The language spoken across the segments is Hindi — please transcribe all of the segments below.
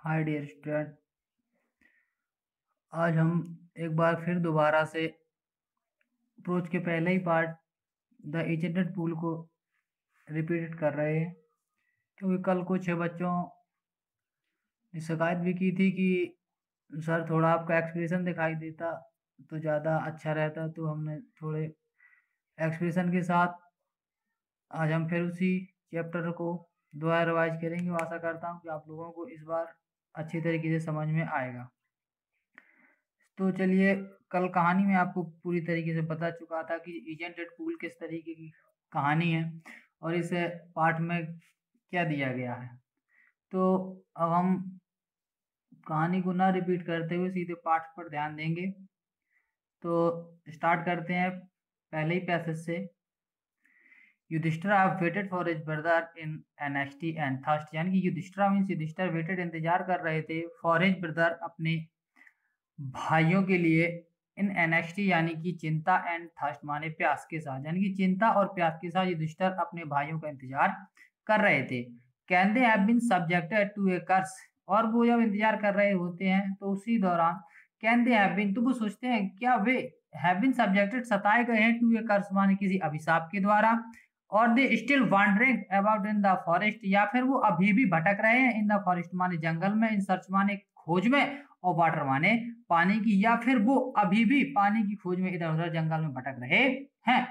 हाय डियर स्टूडेंट, आज हम एक बार फिर दोबारा से अप्रोच के पहले ही पार्ट द एजेंटेड पूल को रिपीट कर रहे हैं, क्योंकि कल कुछ बच्चों ने शिकायत भी की थी कि सर थोड़ा आपका एक्सप्रेशन दिखाई देता तो ज़्यादा अच्छा रहता। तो हमने थोड़े एक्सप्रेशन के साथ आज हम फिर उसी चैप्टर को दोबारा रिवाइज करेंगे। आशा करता हूँ कि आप लोगों को इस बार अच्छी तरीके से समझ में आएगा। तो चलिए, कल कहानी में आपको पूरी तरीके से बता चुका था कि एजेंटेड पूल किस तरीके की कहानी है और इस पार्ट में क्या दिया गया है। तो अब हम कहानी को ना रिपीट करते हुए सीधे पार्ट पर ध्यान देंगे। तो स्टार्ट करते हैं पहले ही पैसेज से। Yudhishthir waited for his brother in anxiety and thirst, यानी कि युधिष्ठिर मींस युधिष्ठिर वेटेड इंतजार कर रहे थे फॉर हिज ब्रदर अपने भाइयों के लिए इन एनेस्टी यानी कि चिंता एंड थर्स्ट माने प्यास के साथ, यानी कि चिंता और प्यास के साथ युधिष्ठिर अपने भाइयों का इंतजार कर रहे थे। Can they have been subjected to a curse, और वो जब इंतजार कर रहे होते हैं तो उसी दौरान कैन दे हैव बीन, तो वो सोचते हैं क्या वे हैव बीन सब्जेक्टेड सताए गए हैं टू ए कर्स माने किसी अभिशाप के द्वारा, और they still wandering about in the forest, या फिर वो अभी भी भटक रहे हैं इन द फॉरेस्ट माने जंगल में, इन सर्च माने खोज में, और वाटर माने पानी की, या फिर वो अभी भी पानी की खोज में इधर उधर जंगल में भटक रहे हैं।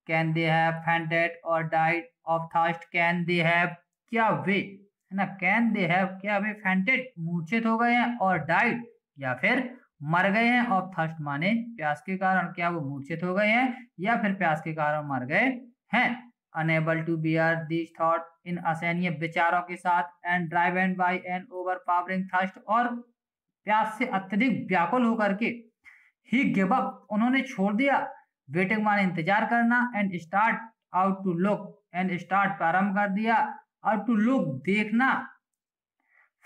कैन दे हैव फेंटेड और died of thirst, can they have क्या वे, है ना, कैन दे हैव क्या वे फेंटेड मूर्छित हो गए हैं, और डाइड या फिर मर गए हैं, ऑफ थर्स्ट माने प्यास के कारण, क्या वो मूर्छित हो गए हैं या फिर प्यास के कारण मर गए हैं। Unable to bear this thought इन असहनीय विचारों के साथ, and driven by an overpowering thirst, और प्यास से अत्यधिक व्याकुल होकर के ही गिव अप उन्होंने छोड़ दिया, वेटिंग माने इंतजार करना, and start out to look, and start प्रारंभ कर दिया, आउट टू लुक देखना,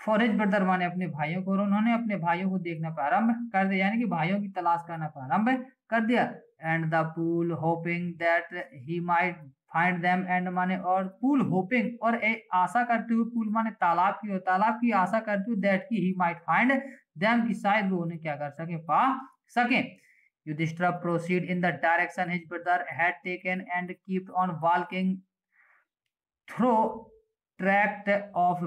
फॉर हिज ब्रदर माने अपने भाइयों को, और उन्होंने अपने भाइयों को देखना प्रारंभ कर दिया, यानी कि भाइयों की तलाश करना प्रारंभ कर दिया। And the pool hoping that he might find them, and माने और पूल होपिंग और आशा करते हुए, पूल माने तालाब की, और तालाब की आशा करते हुए दैट की ही माइट फाइंड देम की शायद वो उन्हें क्या कर सके, पा सके। Yudhishthira proceed in the direction his brother had taken and keeped on walking through tract of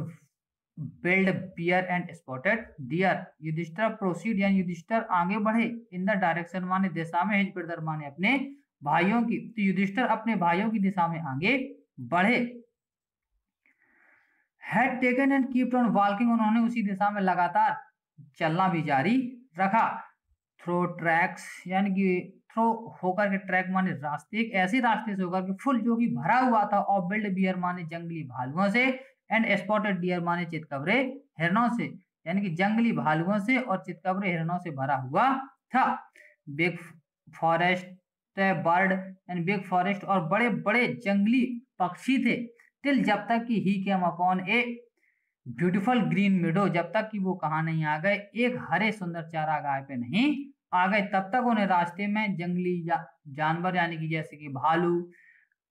wild bear and spotted deer. Yudhishthira proceed यानी युधिष्ठिर आगे बढ़े, इन द डायरेक्शन माने दिशा में, हिज ब्रदर माने अपने भाइयों की, तो युधिष्ठिर अपने भाइयों की दिशा में आगे बढ़े। Had taken and keeped on walking, उन्होंने उसी दिशा में लगातार चलना भी जारी रखा। थ्रो ट्रैक्स यानी कि थ्रो होकर के, ट्रैक माने रास्ते, एक ऐसे रास्ते से होकर के फुल जो कि भरा हुआ था, और बिल्ड बियर माने जंगली भालुओं से, एंड स्पॉटेड डियर माने चितकबरे हिरणों से, यानी कि जंगली भालुओं से और चितकबरे हिरणों से भरा हुआ था। Big forest bird and big forest, और बड़े बड़े जंगली पक्षी थे, टिल जब तक कि he came upon a beautiful green meadow, जब तक कि वो कहाँ नहीं आ गए, एक हरे सुंदर चारागाह पे नहीं आ गए, तब तक उन्हें रास्ते में जंगली जानवर यानी कि जैसे कि भालू,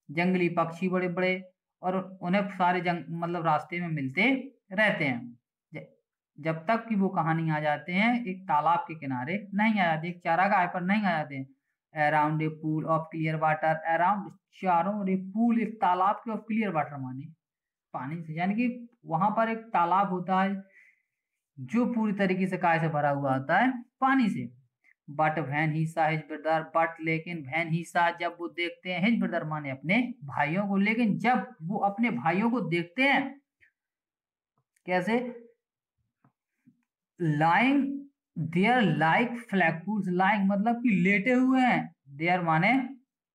जंगली पक्षी बड़े बड़े, और उन्हें सारे मतलब रास्ते में मिलते रहते हैं, जब तक कि वो कहाँ नहीं आ जाते हैं, एक तालाब के किनारे नहीं आ जाते, एक चारागाह पर नहीं आ जाते हैं। Around a pool of clear water, around चारों ओर पूल, एक तालाब के, ऑफ क्लियर वाटर माने पानी से, यानी कि वहां पर एक तालाब होता है जो पूरी तरीके से काय से भरा हुआ होता है, पानी से। बट वैन ही सा हिज ब्रदर, बट लेकिन वैन ही सा जब वो देखते हैं, हिज ब्रदर माने अपने भाइयों को, लेकिन जब वो अपने भाइयों को देखते हैं, कैसे, लाइंग देयर लाइक फ्लैगफूल्स, लाइंग मतलब कि लेटे हुए हैं, देयर माने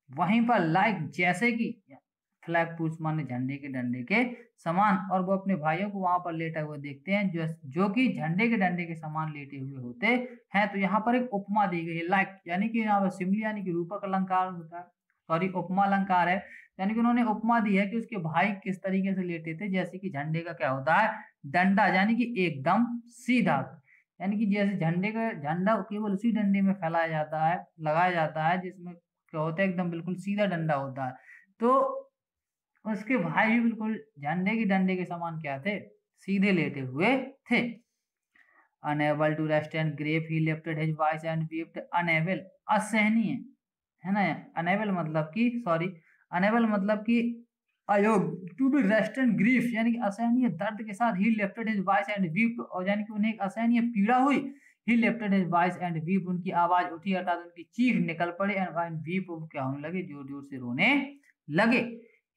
वहीं पर, लाइक जैसे कि, फ्लैगफूल्स माने झंडे के डंडे के समान, और वो अपने भाइयों को वहां पर लेटा हुआ देखते हैं जो कि झंडे के डंडे के समान लेटे हुए होते हैं। तो यहाँ पर एक उपमा दी गई है, लाइक यानी कि यहाँ पर सिमिली यानी कि रूपक अलंकार होता है, सॉरी उपमा अलंकार है, यानी कि उन्होंने उपमा दी है कि उसके भाई किस तरीके से लेटे थे, जैसे कि झंडे का क्या होता है, डंडा, यानी कि एकदम सीधा, यानी कि जैसे झंडे का झंडा केवल उसी डंडे में फैलाया जाता है, लगाया जाता है, जिसमें क्या होता है, एकदम बिल्कुल सीधा डंडा होता है। तो उसके भाई भी बिल्कुल झंडे की डंडे के समान क्या थे, सीधे लेटे हुए थे। Unable to restrain grief he lifted his voice and wept. Unable असहनीय है ना, अनेबल मतलब कि सॉरी, अनेबल मतलब कि अयोग्य, टू बी रेस्टेंट ग्रीफ यानी कि असहनीय दर्द के साथ, he lifted his voice and wept और यानी कि उन्हें एक असहनीय पीड़ा हुई, he lifted his voice and wept उनकी आवाज उठी अर्थात उनकी चीख निकल पड़े, एंड वीप क्या होने लगे, जोर जोर से रोने लगे।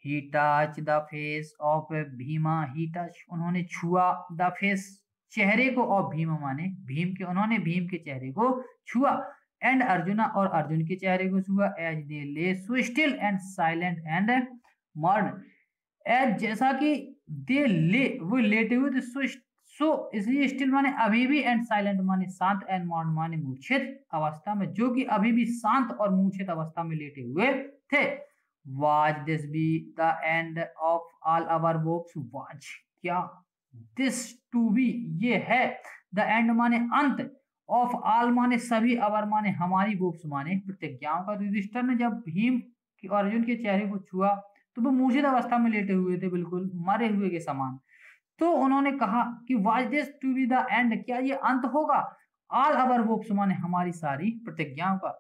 He touch the face of Bhima, he touch उन्होंने छुआ, द फेस चेहरे को, ऑफ भीमा माने भीम के, उन्होंने भीम के चेहरे को छुआ, एंड अर्जुना और अर्जुन के चेहरे को छुआ, as they lay so still and silent and modern, as जैसा कि दे ले वो लेटे हुए थे, सो इसलिए स्टिल माने अभी भी, एंड साइलेंट माने शांत, एंड मॉडर्न माने मूर्छित अवस्था में, जो कि अभी भी शांत और मूर्छित अवस्था में लेटे हुए थे। Was this be the end of all our hopes, was क्या, दिस टू बी ये है, द एंड माने अंत, ऑफ ऑल माने सभी, अवर माने हमारी, होप्स माने प्रतिज्ञाओं का। युधिष्ठिर ने जब भीम और अर्जुन के चेहरे को छुआ तो वो मूर्छित अवस्था में लेटे हुए थे, बिल्कुल मरे हुए के समान। तो उन्होंने कहा कि was this to be the end, क्या ये अंत होगा, ऑल अवर होप्स माने हमारी सारी प्रतिज्ञाओं का।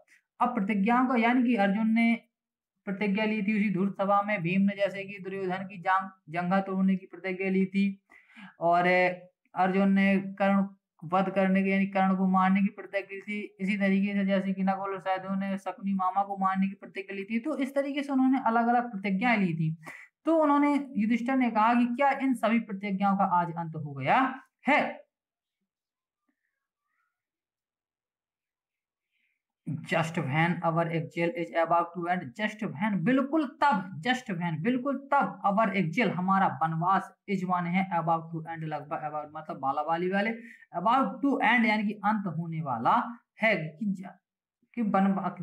अब प्रतिज्ञाओं का यानी कि अर्जुन ने प्रतिज्ञा ली थी उसी धूर्त सभा में, भीम ने जैसे कि दुर्योधन की जंगा तोड़ने की प्रतिज्ञा ली थी, और अर्जुन ने कर्ण वध करने की यानी कर्ण को मारने की प्रतिज्ञा ली थी, इसी तरीके से जैसे कि नकुल और सहदेव ने शकुनी मामा को मारने की प्रतिज्ञा ली थी। तो इस तरीके से उन्होंने अलग अलग प्रतिज्ञाएं ली थी। तो उन्होंने युधिष्ठिर ने कहा कि क्या इन सभी प्रतिज्ञाओं का आज अंत हो गया है। Just when our exile is about to end, just when बिल्कुल तब, जस्ट व्हेन बिल्कुल तब, अवर एक्जेल हमारा वनवास, इज माने है अबाउट टू एंड लगभग, अबाउट मतलब बाला बाली वाले, अबाउट टू एंड यानी कि अंत होने वाला है, कि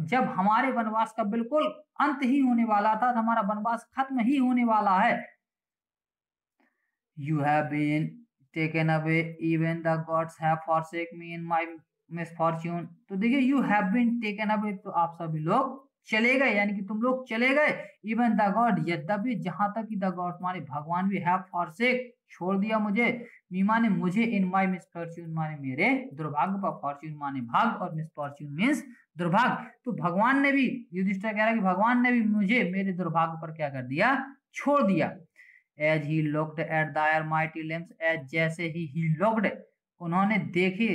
जब हमारे वनवास का बिल्कुल अंत ही होने वाला था, हमारा वनवास खत्म ही होने वाला है। You have been taken away, even the gods have forsake me in my misfortune. तो देखिए you have been taken away, तो आप सभी लोग चले गए यानी कि तुम लोग चले गए, इवन द गॉड यद्यपि, जहां तक कि द गॉड माने भगवान भी, हैव फॉरसेक छोड़ दिया मुझे, मी माने मुझे, इन माय मिसफॉर्च्यून माने मेरे दुर्भाग्य पर, फॉर्च्यून माने भाग और मिसफॉर्च्यून मींस दुर्भाग्य। तो भगवान ने भी, युधिष्ठिर कह रहा है कि भगवान ने भी मुझे मेरे दुर्भाग्य पर क्या कर दिया, छोड़ दिया। एज ही लुक्ड एट दायर माइटी लिम्स, एज जैसे ही लुक्ड उन्होंने देखे,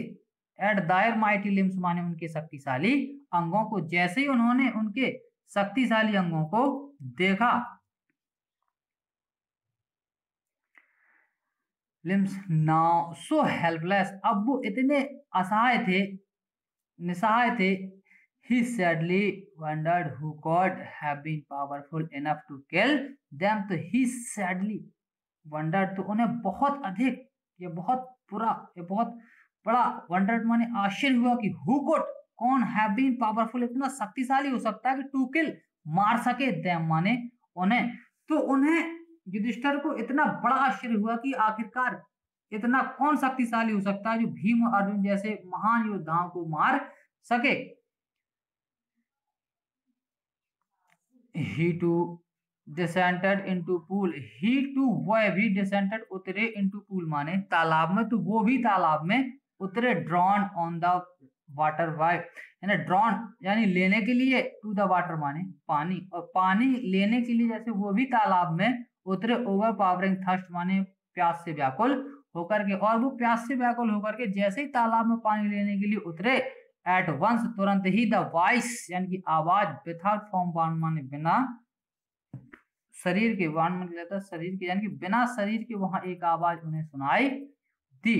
एट दायर माइटी लिम्स माने उनके शक्तिशाली अंगों को, जैसे ही उन्होंने उनके शक्तिशाली अंगों को देखा, लिम्स नाउ सो हेल्पलेस, अब वो इतने असहाय थे, निसहाय थे, he sadly wondered who could have been powerful enough to kill them, तो he sadly wondered, तो उन्हें बहुत अधिक, ये बहुत बुरा, ये बहुत बड़ा, wondered माने आश्चर्य हुआ कि who could, कौन, have been powerful इतना शक्तिशाली हो सकता है कि to kill मार सके, them माने उन्हें। तो उन्हें युधिष्ठिर को इतना बड़ा आश्चर्य हुआ कि आखिरकार इतना कौन शक्तिशाली हो सकता है जो भीम और अर्जुन जैसे महान योद्धाओं को मार सके। He too descended into pool, he too वह भी descended उतरे into pool माने तालाब में, तो वो भी तालाब में उतरे, drawn on the water by यानी drawn यानी लेने के लिए, to the water माने पानी, और पानी लेने के लिए जैसे वो भी तालाब में उतरे, overpowering thirst माने प्यास से व्याकुल होकर के, और वो प्यास से व्याकुल होकर के जैसे ही तालाब में पानी लेने के लिए उतरे, एट वंस तुरंत ही, द वॉइस यानी कि आवाज, विथआउट फॉर्म बाउंड माने बिना शरीर के, बाउंड माने शरीर के यानी कि बिना शरीर के, वहां एक आवाज उन्हें सुनाई दी।